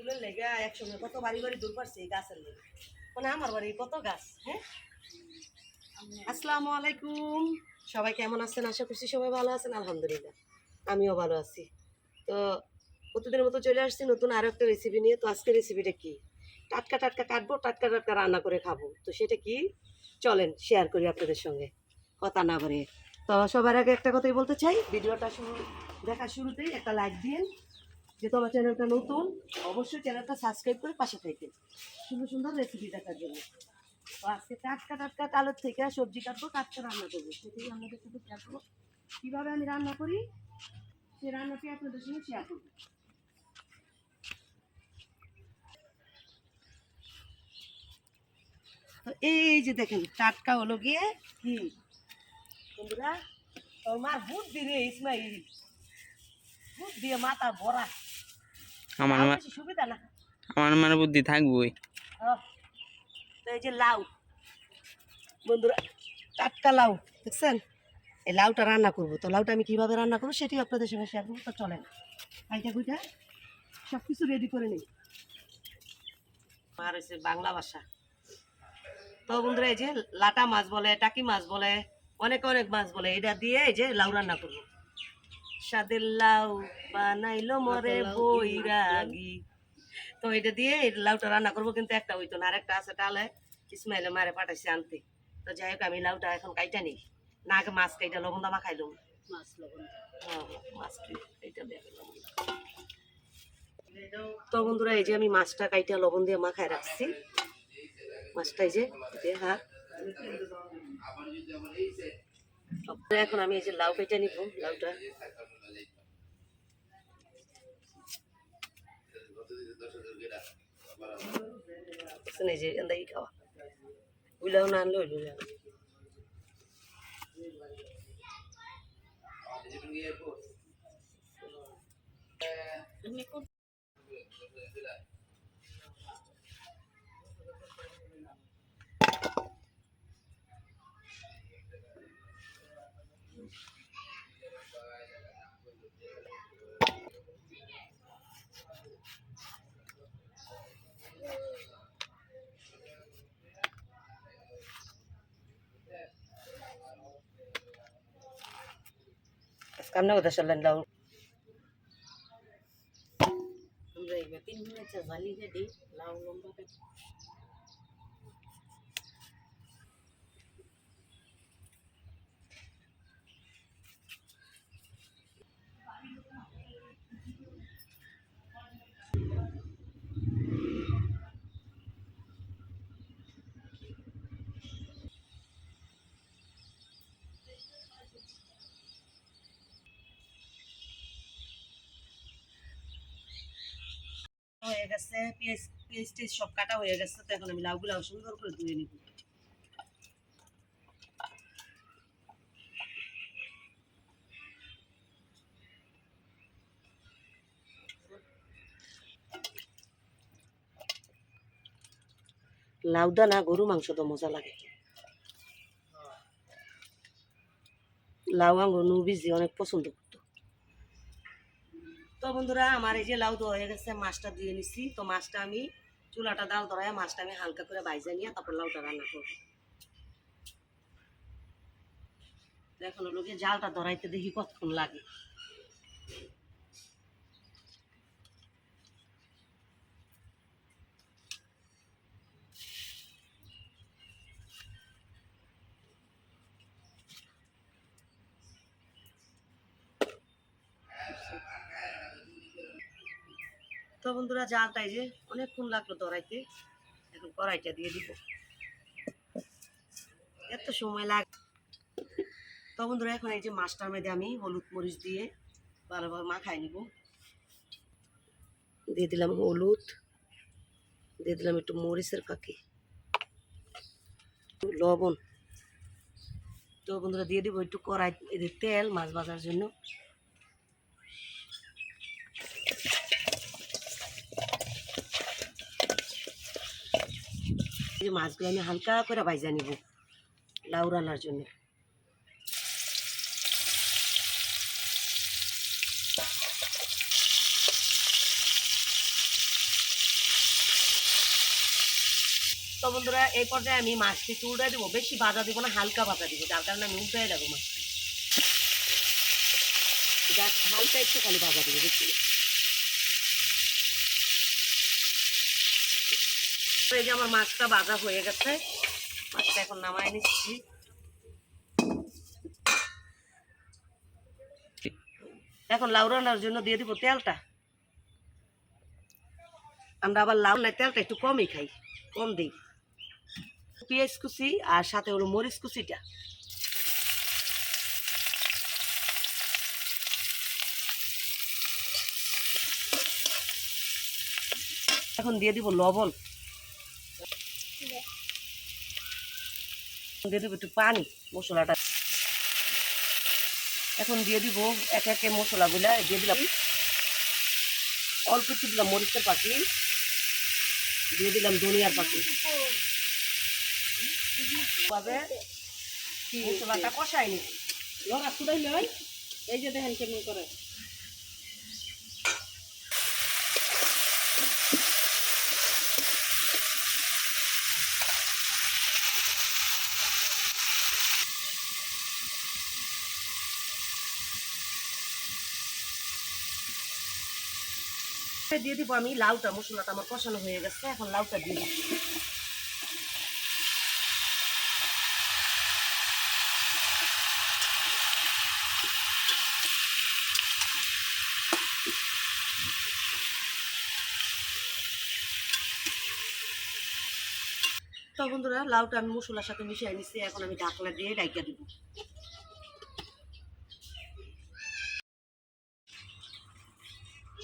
ফুলের লেগে একসঙ্গে কত বাড়ি বাড়ি দূর পারছে এই গাছের লেগে, মানে আমার বাড়ি কত গাছ। হ্যাঁ, আসসালামু আলাইকুম, সবাই কেমন আছেন? আশা করছি সবাই ভালো আছেন। আলহামদুলিল্লাহ আমিও ভালো আছি। তো প্রতিদিনের মতো চলে আসছি নতুন আরও একটা রেসিপি নিয়ে। তো আজকে রেসিপিটা কি? টাটকা টাটকা কাটবো, টাটকা টাটকা রান্না করে খাবো। তো সেটা কি, চলেন শেয়ার করি আপনাদের সঙ্গে, কথা না বাড়িয়ে। তো সবার আগে একটা কথাই বলতে চাই, ভিডিওটা দেখার শুরুতেই একটা লাইক দিন। যেহেতু আমার চ্যানেলটা নতুন, অবশ্যই চ্যানেলটা সাবস্ক্রাইব করে পাশে থাকবেন সুন্দর সুন্দর রেসিপি দেখার জন্য। তো আজকে টাটকা টাটকা কালোর থেকে সবজি কাটবো, টাটকা রান্না করবো, সেটাই আপনাদের সাথে শেয়ার করবো। কীভাবে আমি রান্না করি সেই রান্নাটি আপনাদের সঙ্গে শেয়ার করবো। তো এই যে দেখেন টাটকা হলো গিয়ে কি বন্ধুরা, তোমার বুদ্ধি রে ইসমাইল, বুদ্ধ দিয়ে মাথা ভরা, আমার বেশি সুবিধা না। আমার বুদ্ধি থাকবই। তো এই যে লাউ বন্ধুরা, টাটকা লাউ দেখছেন, এই লাউটা রান্না করবো। তো লাউটা আমি কীভাবে রান্না করবো সেটি আপনাদের সঙ্গে শেয়ার করবো। তো চলেন কাইটা কুইটা সব কিছু রেডি করে নিই। আর হচ্ছে বাংলা ভাষা। তো বন্ধুরা এই যে লাটা মাছ বলে, টাকি মাছ বলে, অনেক অনেক মাছ বলে, এটা দিয়ে এই যে লাউ রান্না করবো। সাদের লাউ বানাইলো মরে বৈরাগী। তো এটা দিয়ে লাউটা রান্না করবো, কিন্তু একটা হইতো না, আরেকটা আছে ডালে ইসমাইলে মারে পাঠাইছে আনতে। তো যাই হোক আমি লাউটা এখন কাইটা নিই, না আগে মাছ কাইটা লবণ দামা খাইলাম। মাছ লবণ, হ্যাঁ মাছ কাইটা দিয়ে লবণ। তো বন্ধুরা এই যে আমি মাছটা কাইটা লবণ দিয়ে মাখায় রাখছি। মাছটা এই যে হাত, এখন আমি এই যে লাউ কেটে নিব। লাউটা এই যে এন্দাই খাওয়া উইলাও না আনলে হইল না। কামনা কথা চললেন লাউ হয়ে গেছে। পেঁয়াজ পেঁয়াজ টেজ সব কাটা হয়ে গেছে। তো এখন আমি লাউগুলো সুন্দর করে ধুয়ে নিব। লাউটা না গরু মাংস তো মজা লাগে। লাউ আঙ্গুর নুবিজি অনেক পছন্দ করতো। তো বন্ধুরা আমার এই যে লাউ তো হয়ে গেছে, মাছটা দিয়ে নিছি। তো মাছটা আমি চুলাটা দাল ধরায় মাছটা আমি হালকা করে বাইজা নিয়ে তারপর লাউটা রান্না করবো। এখন হলো গিয়ে জালটা ধরাইতে দেখি কতক্ষণ লাগে। তো বন্ধুরা জালটাই যে অনেকক্ষণ লাগলো ধরাইতে, এখন কড়াইটা দিয়ে দিব। এত সময় লাগে। তো বন্ধুরা এখন এই যে মাছটার মধ্যে আমি হলুদ মরিচ দিয়ে ভালোভাবে মাখাই নিব। দিয়ে দিলাম হলুদ, দিয়ে দিলাম একটু মরিচের ফাঁকি, লবণ। তো বন্ধুরা দিয়ে দিব একটু কড়াই এদের তেল মাছ ভাজার জন্য। এই যে মাছগুলো আমি হালকা করে ভাজা নিব লাউ রান্নার জন্য। তো বন্ধুরা এই পর্যায়ে আমি মাছটি একটু উল্টাই দেবো, বেশি ভাজা দিব না, হালকা ভাজা দিব, যার কারণে আমি উল্টাই দেবো মাছ, হালকা একটু খালি ভাজা দেবো বেশি। তো এই যে আমার মাছটা ভাজা হয়ে গেছে, মাছটা এখন নামাই নিচ্ছি। এখন লাউ রান্নার জন্য দিয়ে দিব তেলটা। আমরা আবার লাউ না তেলটা একটু কমই খাই, কম দিই। পেঁয়াজ কুচি আর সাথে হলো মরিচ কুচিটা, এখন দিয়ে দিব লবণ, দিয়ে দিব একটু পানি মশলাটা। এখন দিয়ে দিব একে একে মশলাগুলা দিয়ে দিলাম, অল্প একটু দিলাম মরিচের পাখি, দিয়ে দিলাম ধনিয়ার পাখি, মশলাটা কষাই নি। লগা শুধাই লই, এই যে দেখেন কেমন করে। দিয়ে দিব আমি লাউটা, মশলাটা আমার কষানো হয়ে গেছে, এখন লাউটা দিয়ে দিব। তো বন্ধুরা লাউটা আমি মশলার সাথে মিশিয়ে নিচ্ছি, এখন আমি ঢাকনা দিয়ে ঢাকা দিব।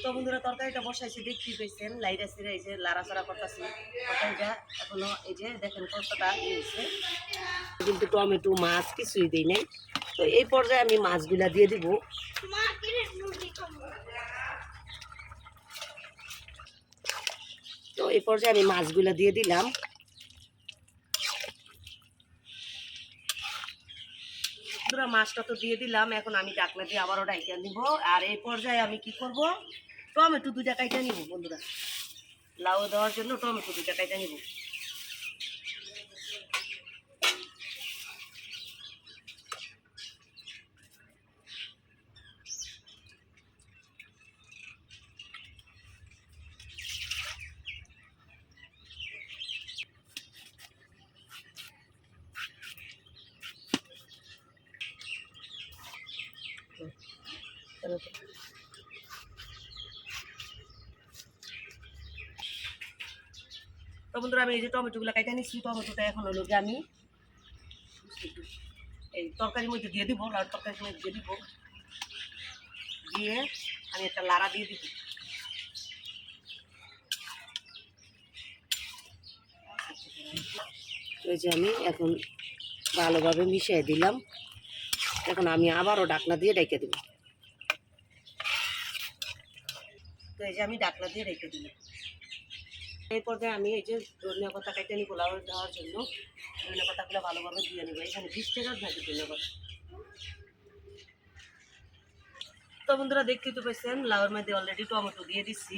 তো বন্ধুরা তরকারিটা বসাইছি, দেখতেই পেয়েছেন লাইরা সিরা এই যে লাড়াচাড়া করতেছি তরকারিটা, এখনো এই যে দেখেন কতটা হয়েছে, কিন্তু টমেটো মাছ কিছুই দিই নাই। তো এই পর্যায়ে আমি মাছগুলা দিয়ে দিব। তো এই পর্যায়ে আমি মাছগুলা দিয়ে দিলাম। মাছটা তো দিয়ে দিলাম, এখন আমি ঢাকনা দিয়ে আবারও ঢাইকা নিব। আর এই পর্যায়ে আমি কি করব, টমেটো 2টা কাইটা নিব বন্ধুরা, লাউ দেওয়ার জন্য টমেটো 2টা কাইটা নিব। তো বন্ধুরা আমি এই যে টমেটোগুলো কাইটা নিচ্ছি, টমেটোটা এখন হলো গিয়ে আমি এই তরকারির মধ্যে দিয়ে দিব, লাউ তরকারির মধ্যে দিয়ে দিব, দিয়ে আমি একটা লাড়া দিয়ে দিব। এই যে আমি এখন ভালোভাবে মিশিয়ে দিলাম, এখন আমি আবারও ঢাকনা দিয়ে রেখে দেব। তো এই যে আমি ঢাকনা দিয়ে রেখে দিলাম। এই পর্যায়ে আমি এই যে ধনিয়া পাতা কেটে নিই পোলাও দেওয়ার জন্য, ধনিয়া পাতাগুলো ভালোভাবে দিয়ে নেবো। এখানে 20 টাকার ভাজি ধনিয়া পাতা। তো বন্ধুরা দেখতেই তো পেয়েছেন লাউয়ের মধ্যে অলরেডি টমেটো দিয়ে দিচ্ছি।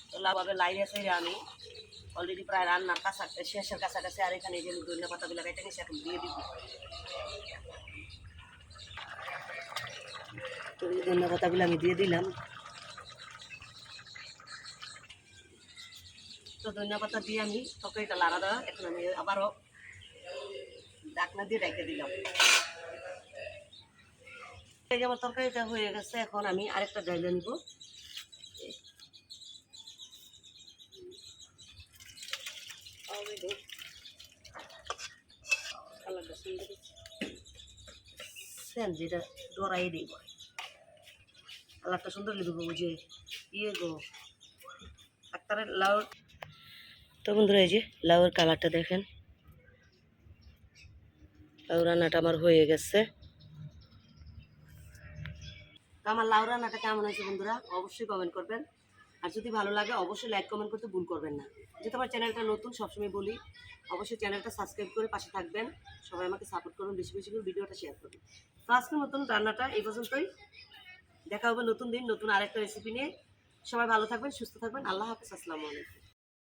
তো লাউভাবে লাই আছে আমি অলরেডি প্রায় রান্নার শেষের কাছাকাছি। আর এখানে এই যে ধনিয়া পাতাগুলো কেটে নিচ্ছি, এখন দিয়ে দিব। তো এই ধনিয়া পাতাগুলো আমি দিয়ে দিলাম। তো ধনিয়া পাতা দিয়ে আমি তরকারিটা লাড়া দেওয়া, এখন আমি আবারও ঢাকনা দিয়ে রেখে দিলাম। এই যে আমার তরকারিটা হয়ে গেছে, এখন আমি আরেকটা ডাইলে নিব। যেটা ডরাই দিই কালারটা সুন্দর লিখবো, বুঝে ইয়ে গো ডাক্তারের লাউ। তো বন্ধুরা এই যে লাউয়ের কালারটা দেখেন, লাউ রান্নাটা আমার হয়ে গেছে। তো আমার লাউ রান্নাটা কেমন হয়েছে বন্ধুরা অবশ্যই কমেন্ট করবেন, আর যদি ভালো লাগে অবশ্যই লাইক কমেন্ট করতে ভুল করবেন না। যেহেতু আমার চ্যানেলটা নতুন, সবসময় বলি অবশ্যই চ্যানেলটা সাবস্ক্রাইব করে পাশে থাকবেন। সবাই আমাকে সাপোর্ট করুন, বেশি বেশি করে ভিডিওটা শেয়ার করুন। তো আজকের নতুন রান্নাটা এই পর্যন্তই, দেখা হবে নতুন দিন নতুন আরেকটা রেসিপি নিয়ে। সবাই ভালো থাকবেন, সুস্থ থাকবেন। আল্লাহ হাফেজ, আসসালামু আলাইকুম।